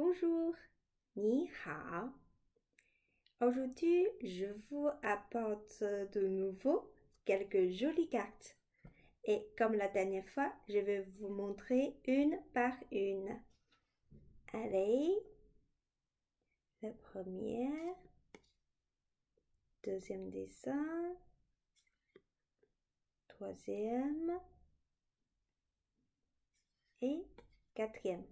Bonjour, ni hao. Aujourd'hui, je vous apporte de nouveau quelques jolies cartes. Et comme la dernière fois, je vais vous montrer une par une. Allez, la première, deuxième dessin, troisième et quatrième.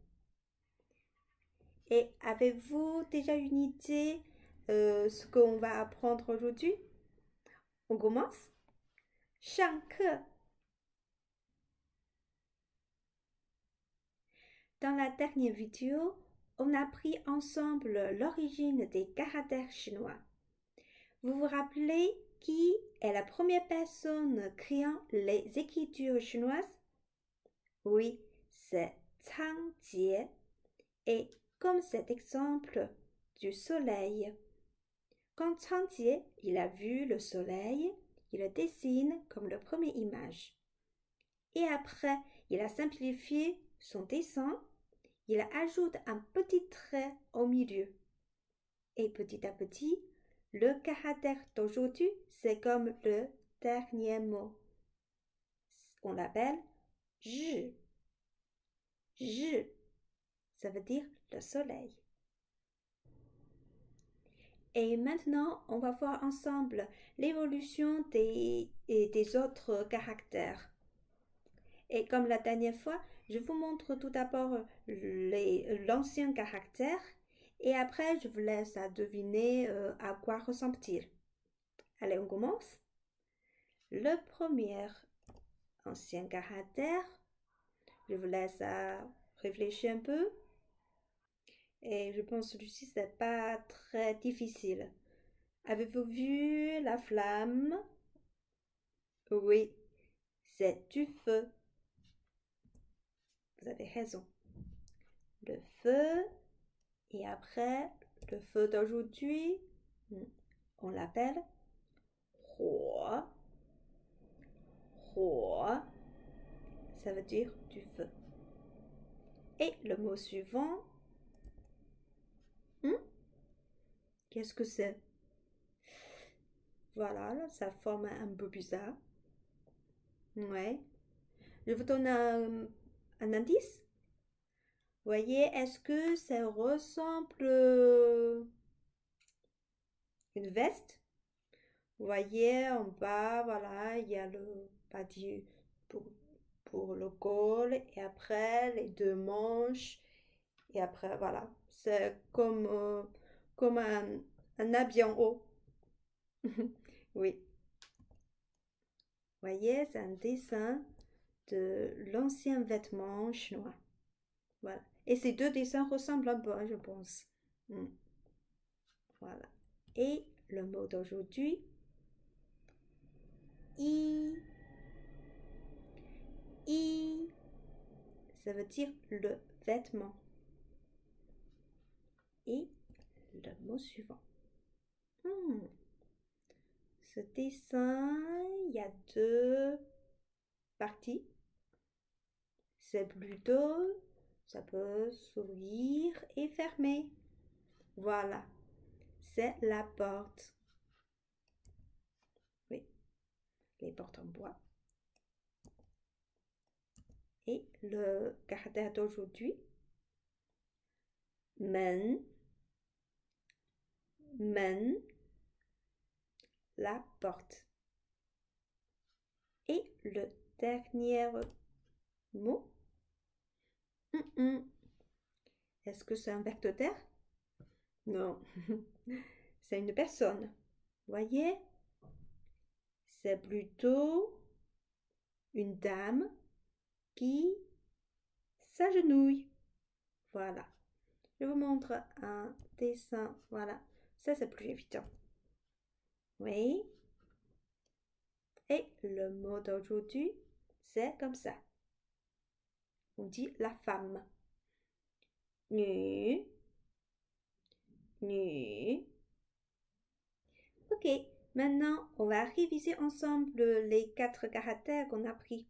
Et avez-vous déjà une idée ce qu'on va apprendre aujourd'hui? On commence? 上课. Dans la dernière vidéo, on a appris ensemble l'origine des caractères chinois. Vous vous rappelez qui est la première personne créant les écritures chinoises? Oui, c'est Cang Jie. Et comme cet exemple du soleil. Quand Cang Jie il a vu le soleil, il le dessine comme la première image. Et après, il a simplifié son dessin. Il ajoute un petit trait au milieu. Et petit à petit, le caractère d'aujourd'hui, c'est comme le dernier mot. On l'appelle Zhi. Zhi, ça veut dire le soleil. Et maintenant, on va voir ensemble l'évolution des autres caractères. Et comme la dernière fois, je vous montre tout d'abord l'ancien caractère et après je vous laisse à deviner à quoi ressemble-t-il. Allez, on commence. Le premier ancien caractère, je vous laisse à réfléchir un peu. Et je pense que celui-ci, c'est pas très difficile. Avez-vous vu la flamme? Oui, c'est du feu. Vous avez raison. Le feu, et après, le feu d'aujourd'hui, on l'appelle Huo. Huo, ça veut dire du feu. Et le mot suivant, qu'est-ce que c'est? Voilà, ça forme un peu bizarre. Ouais. Je vous donne un indice. Voyez, est-ce que ça ressemble une veste? Vous voyez, en bas, voilà, il y a le bas pour le col et après les deux manches et après, voilà, c'est comme un habit en haut. Oui. Vous voyez, c'est un dessin de l'ancien vêtement chinois. Voilà. Et ces deux dessins ressemblent un peu, je pense. Voilà. Et le mot d'aujourd'hui, i. I, ça veut dire le vêtement. Et le mot suivant. Ce dessin, il y a deux parties. C'est plutôt, ça peut s'ouvrir et fermer. Voilà, c'est la porte. Oui, les portes en bois. Et le caractère d'aujourd'hui, men, la porte. Et le dernier mot, est-ce que c'est un vecteur? Non, c'est une personne. Voyez, c'est plutôt une dame qui s'agenouille. Voilà. Je vous montre un dessin. Voilà. Ça, c'est plus évident. Oui. Et le mot d'aujourd'hui, c'est comme ça. On dit la femme. Nu. Nu. Ok. Maintenant, on va réviser ensemble les 4 caractères qu'on a pris.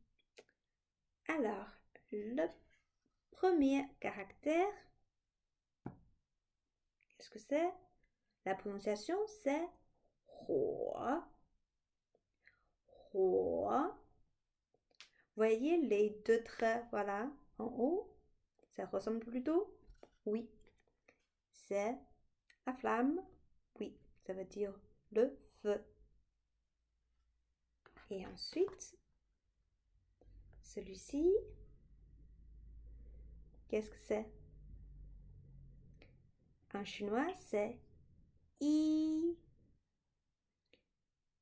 Alors, le premier caractère, Qu'est-ce que c'est? La prononciation, c'est Huo. Huo. Voyez les deux traits, voilà, en haut. Ça ressemble plutôt? Oui. C'est la flamme. Oui, ça veut dire le feu. Et ensuite, celui-ci, qu'est-ce que c'est? En chinois, c'est I.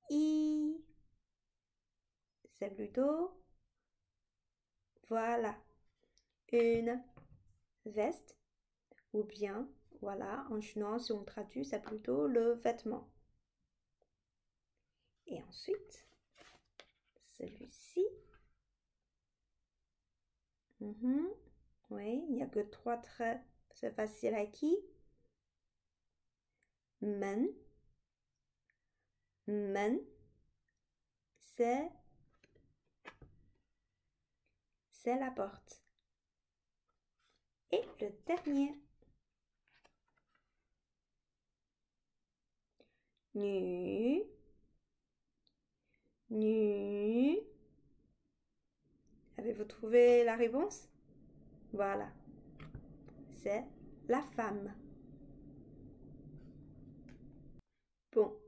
I. C'est plutôt, voilà, une veste. Ou bien, voilà, en chinois, si on traduit, c'est plutôt le vêtement. Et ensuite, celui-ci. Oui, il n'y a que 3 traits. C'est facile à qui? Men. Men. C'est la porte. Et le dernier. Nu. Nu. Avez-vous trouvé la réponse? Voilà. C'est la femme. Bon,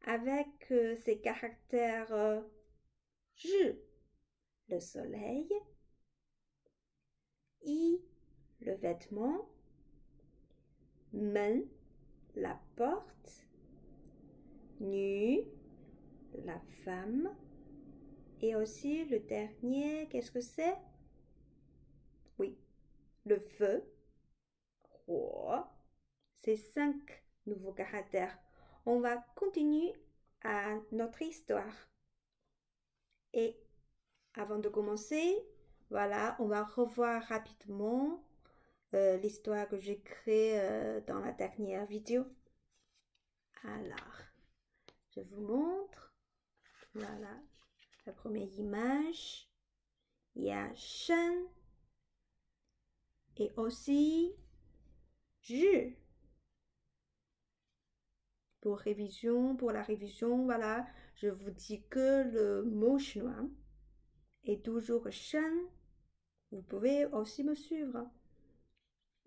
avec ces caractères Zhi, le soleil, I, le vêtement, Men, la porte, Nu, la femme, et aussi le dernier, qu'est-ce que c'est? Oui, le feu, Huo. C'est 5 nouveaux caractères. On va continuer à notre histoire. Et avant de commencer, voilà, on va revoir rapidement l'histoire que j'ai créée dans la dernière vidéo. Alors, je vous montre. Voilà, la première image. Il y a Shen et aussi Zhi. Pour la révision, voilà, je vous dis que le mot chinois est toujours Shen. Vous pouvez aussi me suivre.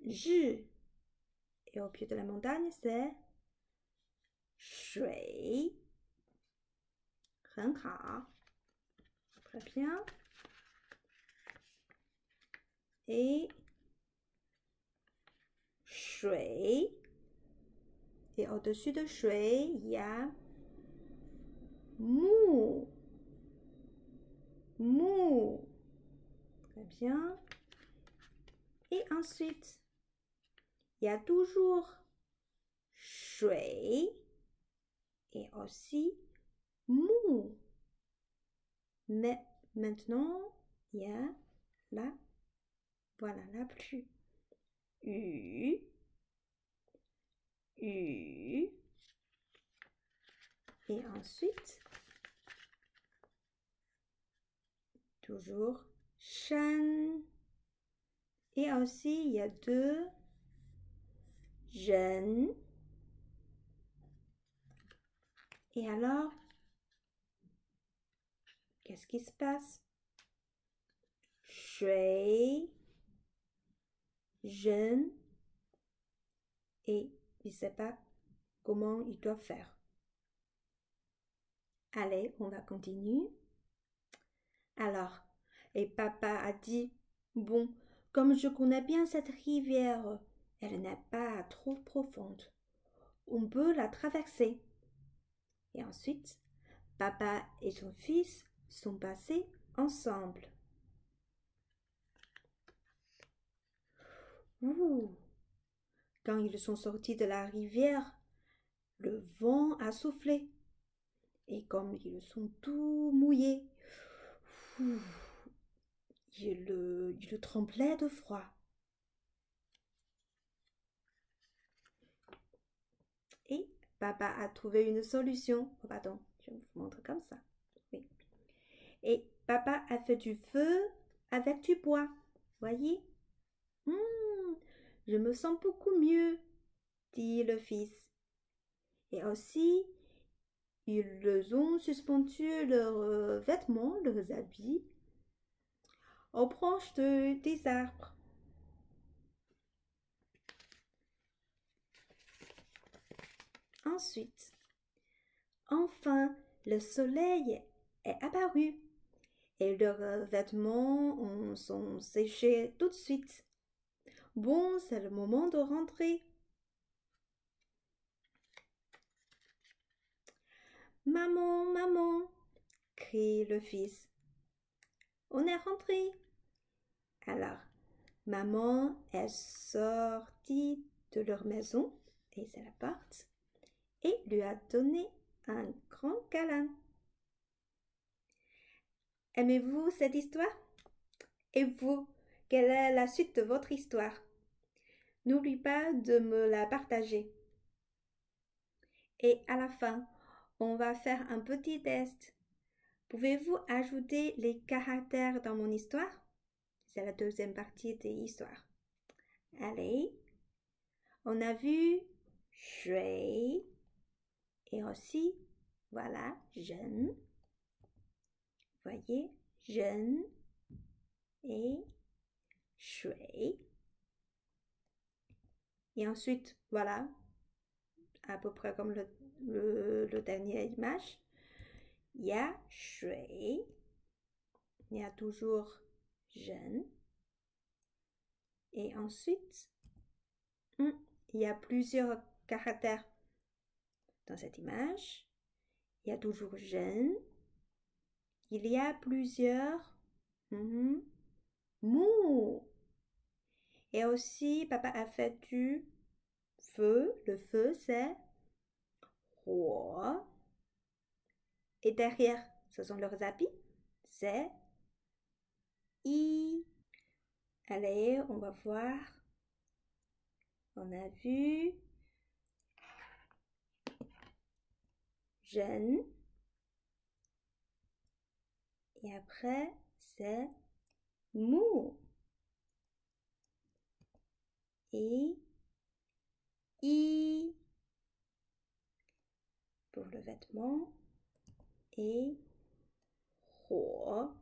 Zhi. Et au pied de la montagne, c'est Shui. 很好. Très bien. Et Shui. Et au-dessus de Shui, il y a Mu. Mu. Très bien. Et ensuite, il y a toujours Shui et aussi Mu. Mais maintenant, il y a la, voilà, la pluie. U. U. Et ensuite, toujours Shen. Et aussi, il y a 2 Zhen. Et alors, qu'est-ce qui se passe? Shui, Zhen. Et il ne sait pas comment il doit faire. Allez, on va continuer. Alors, et papa a dit, bon, comme je connais bien cette rivière, elle n'est pas trop profonde. On peut la traverser. Et ensuite, papa et son fils sont passés ensemble. Ouh! Quand ils sont sortis de la rivière, le vent a soufflé. Et comme ils sont tout mouillés, ils tremblaient de froid. Et papa a trouvé une solution. Oh, pardon, je vous montre comme ça. Oui. Et papa a fait du feu avec du bois. Voyez? Je me sens beaucoup mieux. dit le fils. Et aussi, ils ont suspendu leurs vêtements, leurs habits, aux branches des arbres. Ensuite, enfin, le soleil est apparu et leurs vêtements sont séchés tout de suite. Bon, c'est le moment de rentrer. Maman, maman, crie le fils. On est rentré. Alors, maman est sortie de leur maison et c'est la porte et lui a donné un grand câlin. Aimez-vous cette histoire? Et vous, quelle est la suite de votre histoire? N'oublie pas de me la partager. Et à la fin, on va faire un petit test. Pouvez-vous ajouter les caractères dans mon histoire? C'est la deuxième partie de l'histoire. Allez, on a vu shui et aussi, voilà, jeune. Voyez, jeune et shui. Et ensuite, voilà, à peu près comme le dernier image, il y a shui, il y a toujours jeune. Et ensuite, il y a plusieurs caractères dans cette image. Il y a toujours jeune. Il y a plusieurs mots. Et aussi, papa a fait du feu. Le feu, c'est huo. Et derrière, ce sont leurs habits. C'est i. Allez, on va voir. On a vu jeune. Et après, c'est mou. Et i pour le vêtement. Et huo,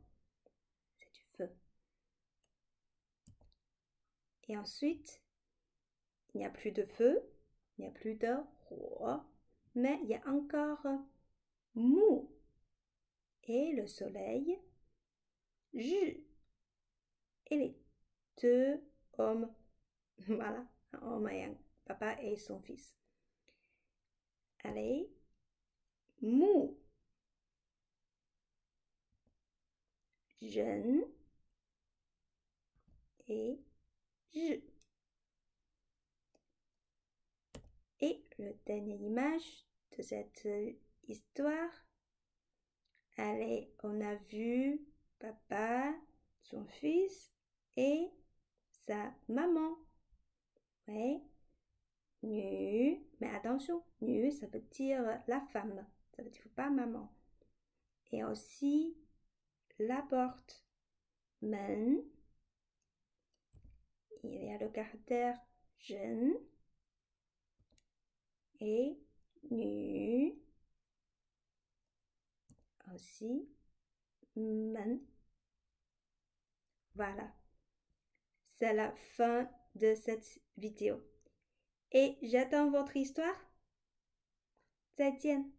c'est du feu. Et ensuite, il n'y a plus de feu, il n'y a plus de huo, mais il y a encore mou. Et le soleil, ju. Et les deux hommes, voilà, un homme et un papa et son fils. Allez, mou. Jeune et je. Et le dernier image de cette histoire. Allez, on a vu papa, son fils et sa maman. Ouais. Nu, mais attention, nu, ça veut dire la femme, ça veut dire pas maman. Et aussi la porte. Men. Il y a le caractère jeune et nu. Aussi men. Voilà. C'est la fin de cette vidéo. Et j'attends votre histoire. 再见。